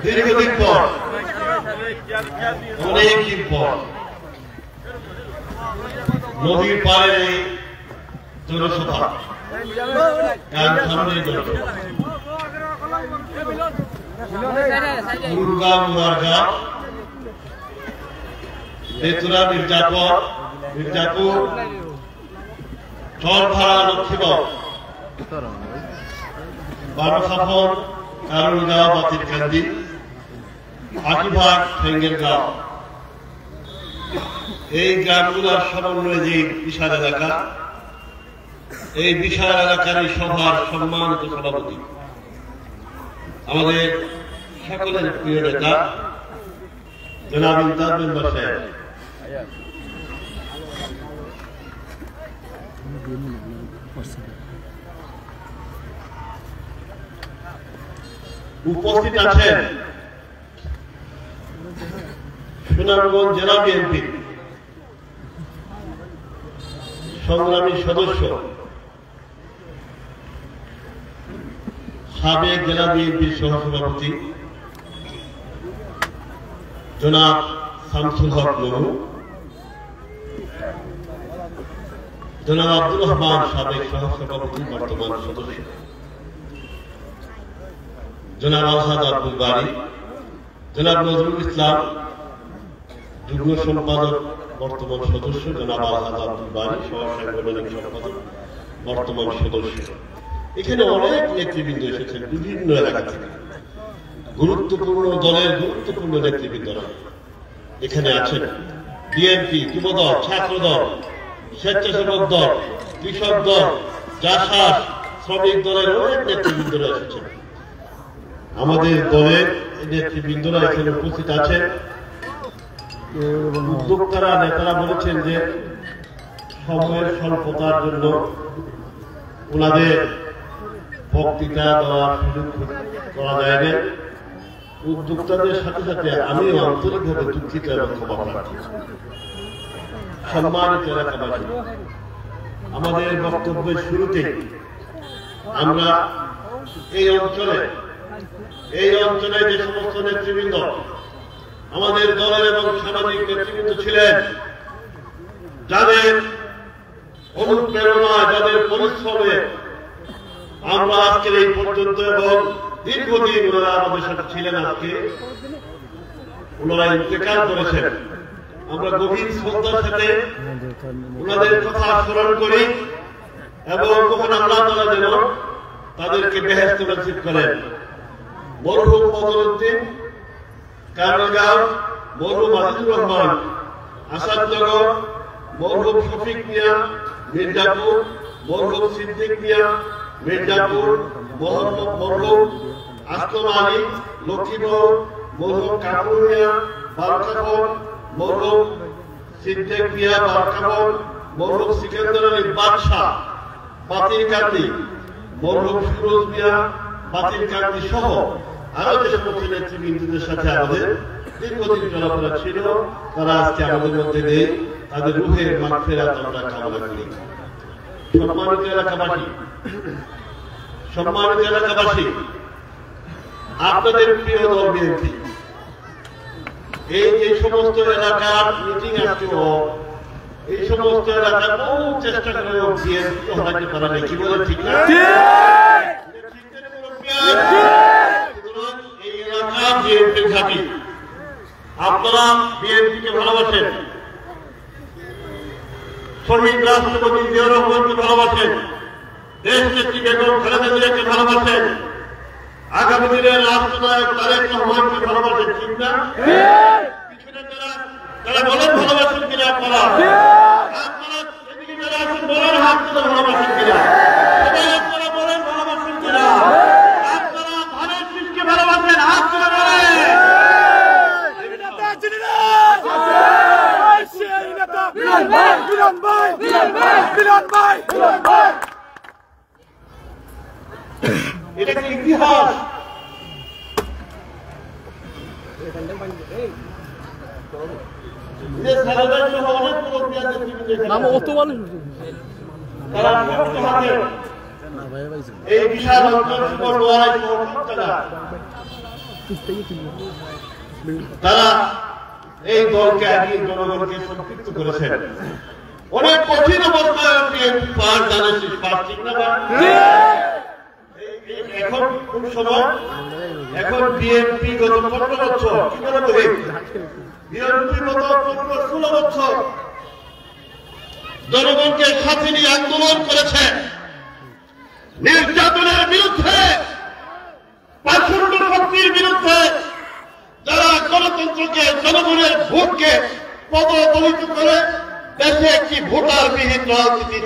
দীর্ঘদিন পর অনেকদিন পর নদীর পাড়ে এই জনসভা বেতুরা মির্জাপুর চরভাড়া লক্ষ্মীবাগ বারোখাফন কারুলগাঁও বাতিরকান্দি আকিভাগ ঠেঙ্গেরগাঁও এই গ্রামগুলোর সমন্বয়ে যে বিশাল এলাকা এই বিশাল এলাকার এই সভার সম্মানিত সভাপতি আমাদের সকলের প্রিয় নেতা জনাব ইমতাজ মেম্বার সাহেব, উপস্থিত আছেন সুনামগঞ্জ জেলা বিএনপি সংগ্রামী সদস্য সাবেক জেলা বিএনপির সহসভাপতি জনাব শামসুল হক নুরু, জনাব আব্দুর রহমান সাবেক সহসভাপতি বর্তমান সদস্য, জনাব আলহাদ আব্দুল বারী, জনাব নজরুল ইসলাম যুগ্ম সম্পাদক বর্তমান সদস্য, জনাব আলহাদ আব্দুল বারী সহসাংগঠনিক সম্পাদক বর্তমান সদস্য। এখানে অনেক নেতৃবৃন্দ এসেছেন বিভিন্ন এলাকা থেকে, গুরুত্বপূর্ণ দলের গুরুত্বপূর্ণ নেতৃবৃন্দরা এখানে আছেন। বিএনপি, যুবদল, ছাত্রদল, স্বেচ্ছাসেবক দল, কৃষক দল, জাসাস, শ্রমিক দলের অনেক নেতৃবৃন্দরা এসেছেন। আমাদের দলের নেতৃবৃন্দরা এখানে উপস্থিত আছেন। উদ্যোক্তারা নেতারা বলেছেন যে সময়ের স্বল্পতার জন্য ওনাদের বক্তৃতা দেওয়ার সুযোগ করা যায় না। উদ্যোক্তাদের সাথে সাথে আমিও আন্তরিকভাবে দুঃখিত এবং ক্ষমা প্রার্থী। সম্মানিত এলাকাবাসী, আমাদের বক্তব্যের শুরুতে আমরা এই অঞ্চলে যে সমস্ত নেতৃবৃন্দ আমাদের দলের এবং সামাজিক নেতৃবৃন্দ ছিলেন, যাদের অনুপ্রেরণা, যাদের পরিশ্রমে আমরা আজকের এই পর্যন্ত এবং দীর্ঘদিন ওনারা আমাদের সাথে ছিলেন, আজকে ওনারা ইন্তেকাল করেছেন। আমরা গভীর শ্রদ্ধার সাথে ওনাদের কথা স্মরণ করি এবং তখন আল্লাহ তাআলা যেন তাদেরকে বেহেশত নসিব করেন। মরহুম বদরুদ্দিন কারুলগাঁও, মরহুম আজিজুর রহমান আসাদনগর, মরহুম শফিক মিয়া মির্জাপুর, মরহুম সিদ্দিক মিয়া মির্জাপুর, মরহুম আসলাম আলী লক্ষ্মীপুর, মরহুম কামরুল মিয়া বারকাপুর, মরহুম সিদ্দিক মিয়া বারকাপুর, মরহুম সিকান্দার আলী বাদশাহ বাতিরকান্দি, মরহুম ফিরোজ মিয়া বাতিরকান্দি সহ আরো যে সমস্ত নেতৃবৃন্দদের সাথে আমাদের দীর্ঘদিন চলাফেরা ছিল, তারা আজকে আমাদের মধ্যে নেই। তাদের রুহের মাগফিরাত আমরা কামনা করি। সম্মানিত এলাকাবাসী, আপনাদের প্রিয় দল বিএনপি এই যে সমস্ত এলাকার মিটিং আসছে, এই সমস্ত এলাকার বহু চেষ্টা করে বিএনপি হটাতে পারা নেই। কি বলে ঠিক না? এই এলাকা বিএনপির ঘাঁটি। আপনারা বিএনপিকে ভালোবাসেন, শহীদ রাষ্ট্রপতি জিয়াউর রহমানকে ভালোবাসেন, দেশ নেত্রী বেগম খালেদা জিয়াকে ভালোবাসেন, আগামী দিনের রাষ্ট্রনায়ক তারেক রহমানকে ভালোবাসেন, ঠিক না? পিছনে যারা বলেন ভালোবাসেন কিনা আপনারা এদিকে যারা আছেন বলেন হাত তুলে ভালোবাসেন কিনা? আপনারা বলেন ভালোবাসেন কিনা? আপনারা ধানের শীষকে ভালোবাসেন, হাত তুলে বলেন। ইতিহাস এই বিশাল তারা এই দলকে আগিয়ে জনগণকে সম্পৃক্ত করেছেন। অনেক কঠিন অবস্থায় পার জানেন ঠিক না? এখন কোন সময় এখন বিএনপি গত 15 বছর কি করে বলে বিএনপি গত 15-16 বছর জনগণকে সাথে নিয়ে আন্দোলন করেছে নির্যাতনের বিরুদ্ধে, পাষণ্ড শক্তির বিরুদ্ধে, যারা গণতন্ত্রকে জনগণের ভোটকে পদদলিত করে দেশে একটি ভোটারবিহীন রাজনীতি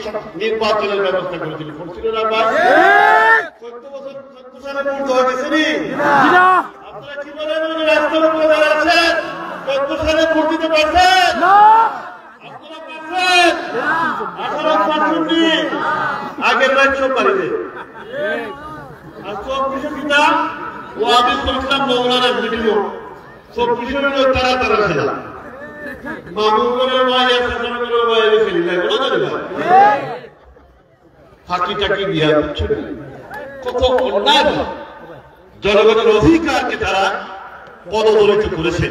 নির্বাচনের ব্যবস্থা করেছিল। করছিল না? 14 বছর 14 সালে ভোট হয়ে গেছে নি? আপনারা কি বলেন রাস্তার উপরে যারা আছেন 14 সালে ভোট দিতে পারছেন? আপনারা পারছেন? 18% আগের রাজ্য পারিবে আর 24 পিতা ও আমি করছিলাম মৌলানা ভিডিও 24 তারা তারা ছিল কত অন্যায় জনগণের অধিকারকে তারা পদদলিত করেছে,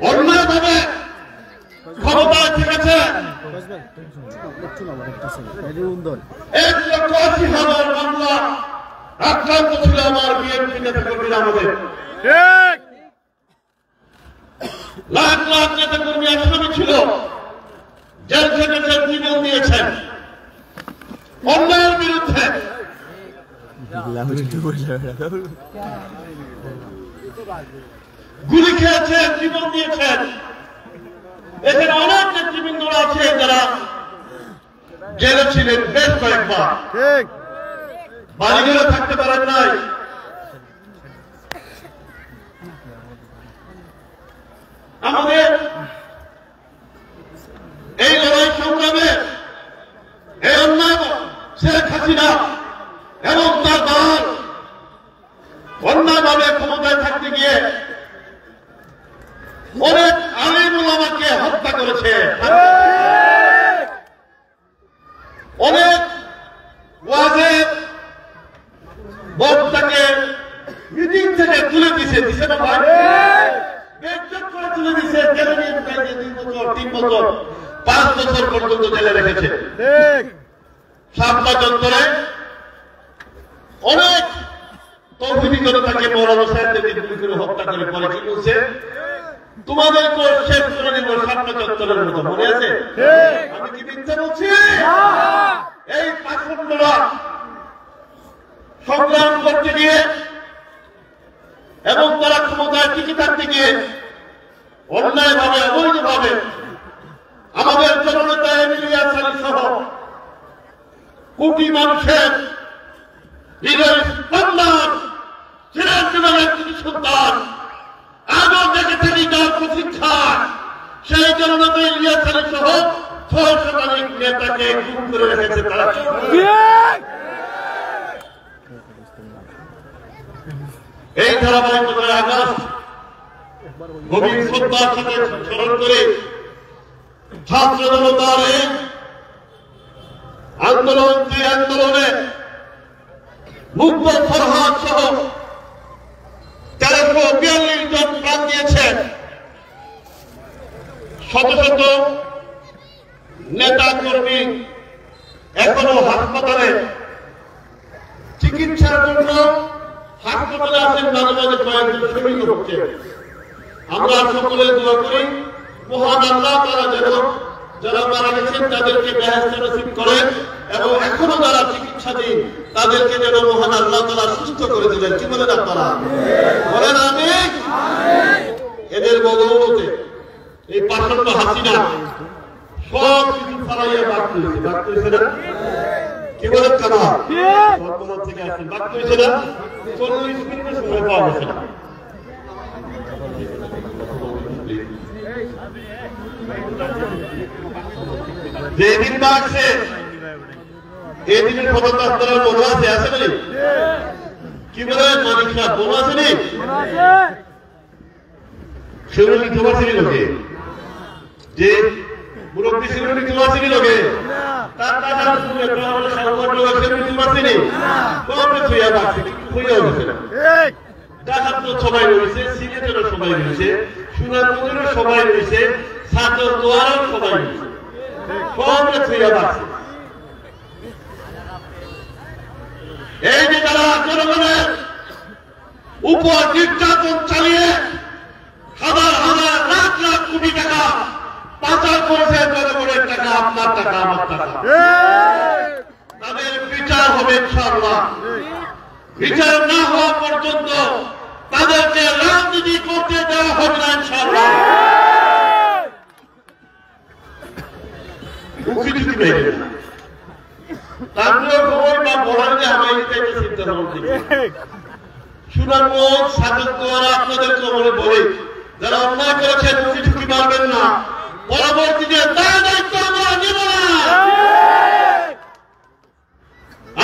অন্যায় ভাবে ক্ষমতায় থেকেছে। 1,80,000 মামলা আক্রান্ত ছিল আমার বিএনপি নেতা কর্মীরা, আমাদের লাখ লাখ নেতা কর্মী আসামি ছিল, জেল খেটেছেন, জীবন দিয়েছেন অন্যায়ের বিরুদ্ধে। গুলি খেয়েছেন, জীবন দিয়েছেন। এখানে অনেক নেতৃবৃন্দরা আছে যারা জেলে ছিলেন বেশ কয়েকবার, বাড়িঘরে থাকতে পারেন নাই। আমাদের এই লড়াই সংগ্রামে এই অন্যায় শেখ হাসিনা এবং তার দল অন্যায়ভাবে ক্ষমতায় থাকতে গিয়ে অনেক আলিম ওলামাকে হত্যা করেছে, অনেক ওয়াজের বক্তাকে মিটিং থেকে তুলে দিছে না ভাই? তুলে দিচ্ছে, জেলে নিয়ে 2 বছর 3 বছর 5 বছর পর্যন্ত জেলে রেখেছে। শাপলা চত্বরে অনেক তৌহিদি জনতাকে মৌলানা সাহেবদেরকে গুলি করে হত্যা করে পরে কি বলছে, তোমাদেরকে শেষ করে দিব শাপলা চত্বরের মতো, মনে আছে? আমি কি মিথ্যা বলছি? এই পাষণ্ডরা সংগ্রাম করতে গিয়ে এবং তারা ক্ষমতায় টিকে থাকতে গিয়ে অন্যায় ভাবে অবৈধ ভাবে আমাদের জননেতা এমিলিয়া সালি সহ কোটি মানুষের হৃদয় স্পন্দন ছিলেন বিমানের কিছু সন্তান আজও দেখে থাকি যার প্রতীক্ষা, সেই জননেতা ইলিয়াস সালি সহ 6 শতাধিক নেতাকে গুম করে রেখেছে তারা। এই ধারাবাহিকতায় আগস্ট গভীর শ্রদ্ধার সাথে স্মরণ করে ছাত্র জনতার আন্দোলনে মুগ্ধ ফরহাদ সহ 1342 জন প্রাণ দিয়েছেন। শত শত নেতা কর্মী এখনো হাসপাতালে চিকিৎসার জন্য হাসপাতালে আছেন, মাঝে মাঝে কয়েকজন শহীদ হচ্ছে। আমরা সকলে দোয়া করি মহান আল্লাহ তাআলা যেন যারা মারা গেছেন তাদেরকে বেহেশত নসিব করেন এবং এখনো যারা চিকিৎসাধীন তাদেরকে যেন মহান আল্লাহ তাআলা সুস্থ করে দিলেন। কি বলেন আপনারা? বলেন আমিন। এদের বদৌলতে এই পাষণ্ড হাসিনা সব কিছু ছাড়াইয়া বাকি হয়েছে না? কি বলেন কারা? বর্তমান থেকে আসেন বাকি হয়েছে না? 40 মিনিট সময় পাওয়া গেছে না। যেদিন বাড়ছে এদিনের ক্ষমতা আপনারা মনে আছে বলি কি বলে মালিক সাহেব বোন আসেনি সেগুলো নিতে পারছিনি লোকে যে মুরব্বী সেগুলো নিতে পারছিনি লোকে তার টাকা সেগুলো নিতে পারছিনি হইয়াও গেছে না ঢাকার তো সবাই রয়েছে সিলেটেরও সবাই রয়েছে সুনামগঞ্জেরও সবাই রয়েছে ছাত্র দোয়ারও সবাই রয়েছে সবটা ছুঁয়া পাচ্ছে এই যে তারা জনগণের উপর নির্যাতন চালিয়ে হাজার হাজার লাখ লাখ কোটি টাকা পাচার করেছে জনগণের টাকা আপনার টাকা আমার টাকা তাদের বিচার হবে ইনশাআল্লাহ বিচার না হওয়া পর্যন্ত তাদেরকে রাজনীতি করতে দেওয়া হবে না ইনশাআল্লাহ মুখিযুক্তি পেয়ে গেছে তারপরে খবর বা বলার যে আমার এটা চিন্তা ভাবনা সুনামগঞ্জ ছাত্র দ্বারা আপনাদেরকে বলে যারা অন্যায় করেছেন মুখিযুক্তি পারবেন না পরবর্তীতে তার দায়িত্ব আমরা নেব না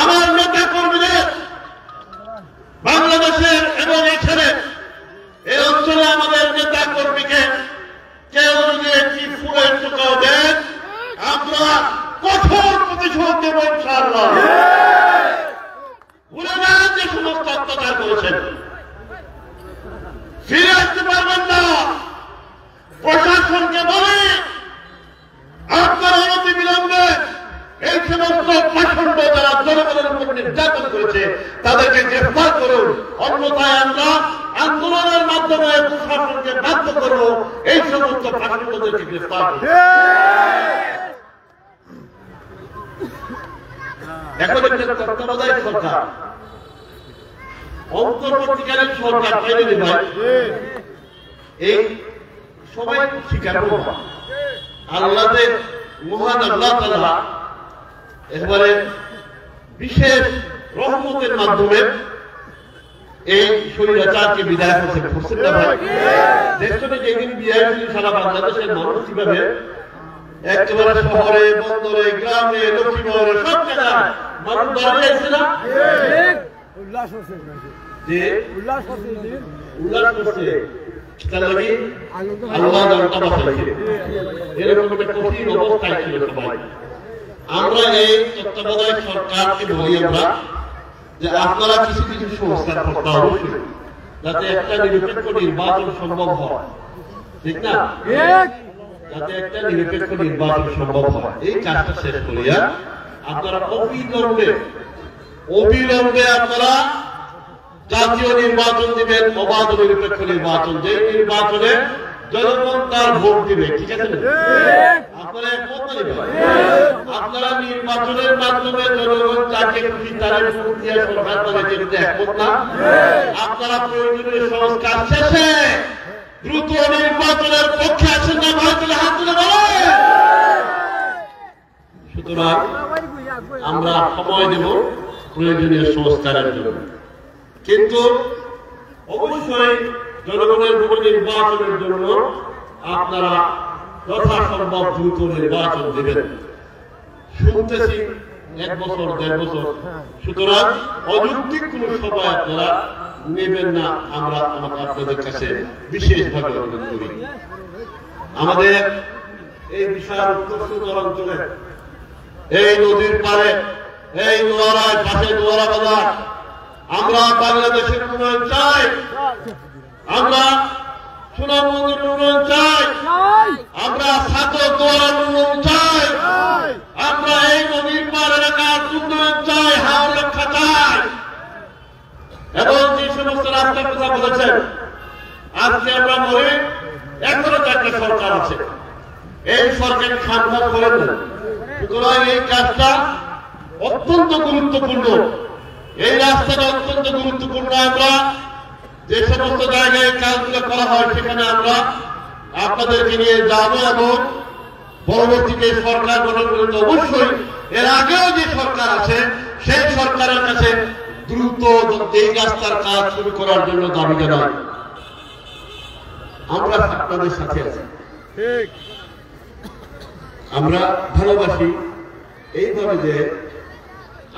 আমার নেতা কর্মীদের বাংলাদেশের এবং এখানে এই অঞ্চলে আমাদের নেতা কর্মীকে কেউ যদি একটি ফুলের টুকাও দেন আমরা কঠোর প্রতিশোধ দেব ইনশাআল্লাহ ভুলে যান যে সমস্ত অত্যাচার করেছেন ফিরে আসতে পারবেন না প্রশাসনকে বলে আপনারা অনতি বিলম্বে এই সমস্ত প্রচন্ড যারা জনগণের উপর নির্যাতন করেছে তাদেরকে গ্রেফতার করুন অন্যথায় আমরা আন্দোলনের মাধ্যমে প্রশাসনকে বাধ্য করব এই সমস্ত প্রশাসনদেরকে গ্রেফতার করুন এখন একটা তত্ত্বাবধায়ক সরকার অন্তর্বর্তীকালীন সরকার তৈরি হয় এই সবাই স্বীকার করব আল্লাহদের মহান আল্লাহ তাআলা এবারে বিশেষ রহমতের মাধ্যমে এই স্বৈরাচারকে বিদায় করছেন না ভাই দেশে যেদিন বিদায় হয়েছিল সারা বাংলাদেশের মানুষ কিভাবে একেবারে শহরে বন্দরে গ্রামে লক্ষ্মীনগরে সব জায়গায় মানুষ দাঁড়িয়েছে না উল্লাস করছে যে উল্লাস করছে তার লাগি আল্লাহ জানতা বাঁচাইছে এরকম একটা কঠিন অবস্থায় ছিল সবাই আমরা এই তত্ত্বাবধায়ক সরকারকে বলি আমরা যে আপনারা কিছু কিছু সংস্কার করতে অবশ্যই যাতে একটা নিরপেক্ষ নির্বাচন সম্ভব হয় ঠিক না যাতে একটা নিরপেক্ষ নির্বাচন সম্ভব হয় এই কাজটা শেষ করিয়া আপনারা অবিলম্বে আপনারা জাতীয় নির্বাচন দিবেন অবাধ নিরপেক্ষ নির্বাচন যে নির্বাচনে জনগণ তার ভোট দিবে ঠিক আছে আপনারা একমত নেবেন আপনারা নির্বাচনের মাধ্যমে জনগণ যাকে খুশি তারা ভোট দিয়ে সরকার তাদেরকে দিতে একমত না আপনারা প্রয়োজনীয় সংস্কার শেষে দ্রুত নির্বাচনের পক্ষে আছেন না ভারতের হাত তুলে বলেন সুতরাং আমরা সময় দেব প্রয়োজনীয় সংস্কারের জন্য কিন্তু অবশ্যই জনগণের ভোট নির্বাচনের জন্য আপনারা যথাসম্ভব দ্রুত নির্বাচন দেবেন শুনতেছি 1 বছর 1.5 বছর সুতরাং অযৌক্তিক কোন সভায় আপনারা নেবেন না আমরা আপনাদের কাছে বিশেষভাবে অনুরোধ করি আমাদের এই বিশাল উত্তর অঞ্চলে এই নদীর পারে এই দোয়ারায় পাশে দোয়ারা বাজার আমরা বাংলাদেশের উন্নয়ন চাই আমরা সুনামগঞ্জের উন্নয়ন চাই আমরা ছাত্র দোয়ারার উন্নয়ন চাই আমরা এই নদীর পার এলাকার উন্নয়ন চাই হাওড় রক্ষা চাই এবং যে সমস্ত রাস্তার কথা বলেছেন আজকে আমরা বলি এখনো একটা সরকার আছে এই সরকার খামখা করেন না সুতরাং এই কাজটা অত্যন্ত গুরুত্বপূর্ণ এই রাস্তাটা অত্যন্ত গুরুত্বপূর্ণ আমরা যে সমস্ত জায়গায় কাজগুলো করা হয় সেখানে আমরা আপনাদেরকে নিয়ে যাব এবং পরবর্তীতে সরকার গঠন করতে অবশ্যই এর আগেও যে সরকার আছে সেই সরকারের কাছে দ্রুত এই রাস্তার কাজ শুরু করার জন্য দাবি জানাই আমরা আপনাদের সাথে আছি ঠিক আমরা ভালোবাসি এইভাবে যে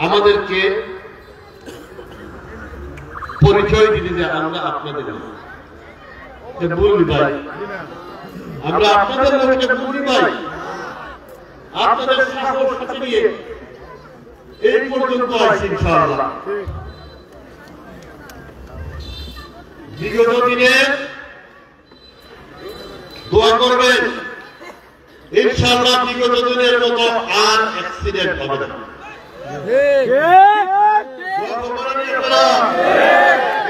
আমাদেরকে পরিচয় দিতে যে আমরা আপনাদের বলি ভাই, আমরা আপনাদের লোককে বলি ভাই, আপনাদের সাহস সাথে নিয়ে এই পর্যন্ত আছে ইনশাআল্লাহ। বিগত দিনে দোয়া করবেন ইনশাআল্লাহ বিগত দিনের মতো আর অ্যাক্সিডেন্ট হবে না।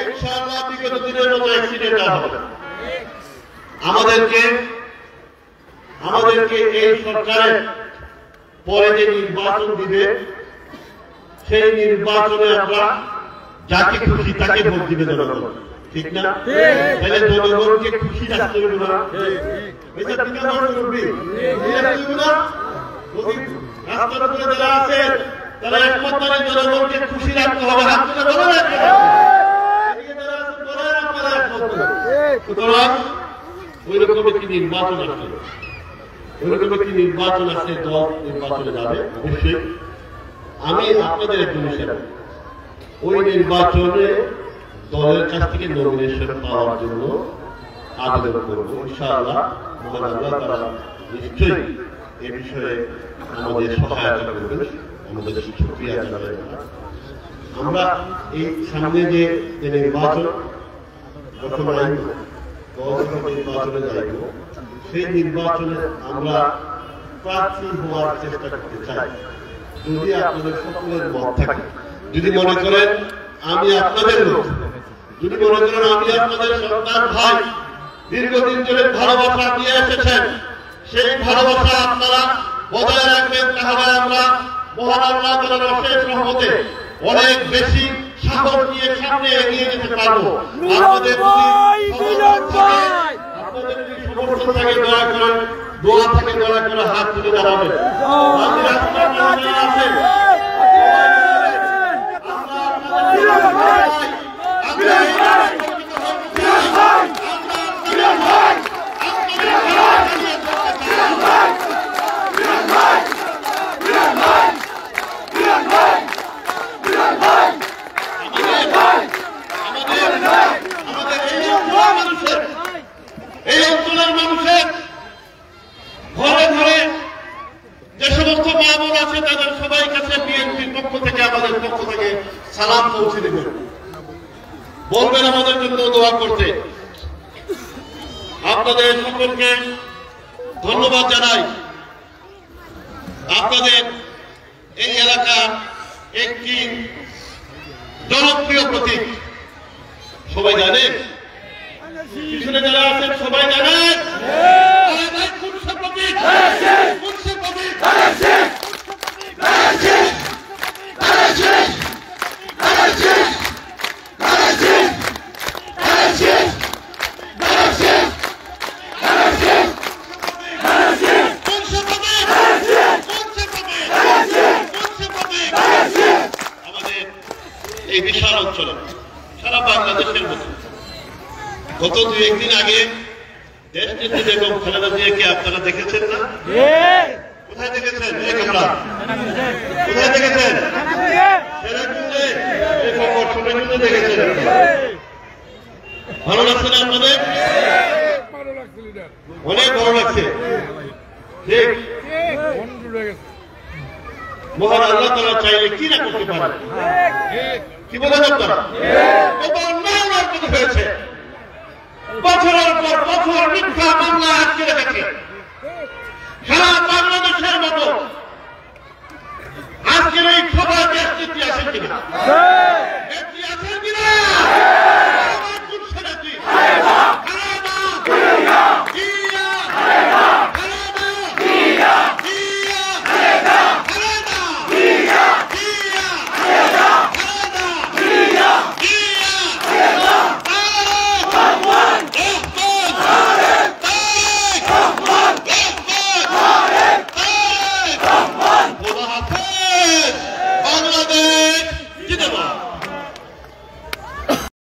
ইনশাআল্লাহ বিগত দিনের মতো অ্যাক্সিডেন্ট হবে না। আমাদেরকে এই সরকারের পরে যে নির্বাচন দিবে সেই নির্বাচনে আমরা যাকে খুশি তাকে ভোট দিবে জনগণ, ঠিক না? তাহলে জনগণকে খুশি রাখতে হবে না, রাস্তার উপরে যারা আছে তারা একমাত্র জনগণকে খুশি রাখতে হবে। সুতরাং ওই রকম একটি নির্বাচন আসছে, ওই রকম একটি নির্বাচন আসছে, দল নির্বাচনে যাবে অবশ্যই। আমি আপনাদের একজন হিসেবে ওই নির্বাচনে দলের কাছ থেকে নমিনেশন পাওয়ার জন্য আবেদন করবো ইনশাআল্লাহ। আল্লাহ তাআলা নিশ্চয়ই এ বিষয়ে আমাদের সহায়তা করবেন, আমাদের শুকরিয়া জানাই। আমরা এই সামনে যে নির্বাচন যখন আইব, নির্বাচনে যাইব, সেই নির্বাচনে আমরা প্রার্থী হওয়ার চেষ্টা করতে চাই। যদি আপনাদের সকলের মত থাকে, যদি মনে করেন আমি আপনাদের লোক, যদি মনে করেন আমি আপনাদের সন্তান ভাই, দীর্ঘদিন ধরে ভালোবাসা দিয়ে এসেছেন, সেই ভালোবাসা আপনারা বজায় রাখবেন, তাহলে আমরা মহান আল্লাহ তাআলার অশেষ রহমতে অনেক বেশি সাহস নিয়ে সামনে এগিয়ে যেতে পারবো। আপনাদের যদি সমর্থন থাকে দয়া করে, দোয়া থেকে দয়া করে হাত তুলে দাঁড়াবেন। এই অঞ্চলের মানুষের ঘরে ঘরে যে সমস্ত মা বোন আছে তাদের সবাই কাছে বিএনপির পক্ষ থেকে, আমাদের পক্ষ থেকে সালাম পৌঁছে দেবেন, বলবেন আমাদের জন্য দোয়া করতে। আপনাদের সকলকে ধন্যবাদ জানাই। আপনাদের এই এলাকার একটি জনপ্রিয় প্রতীক সবাই জানে, পিছনে যারা আছেন সবাই জানেন, আমাদের এই বিশাল অঞ্চলে সারা বাংলাদেশের মতো গত 2-1 দিন আগে দেশনেত্রী বেগম খালেদা জিয়াকে আপনারা দেখেছেন না? কোথায় দেখেছেন? কোথায় দেখেছেন? দেখেছেন। ভালো লাগছে না আপনাদের? অনেক ভালো লাগছে। ঠিক, মহান আল্লাহ তাআলা চাইলে কি না করতে পারে। কি বলেন আপনারা? হয়েছে বছরের পর বছর মিথ্যা মামলা আটকে রেখেছে। সারা বাংলাদেশের মতো আজকের এই সভা দেশনীতি আসে কিনা?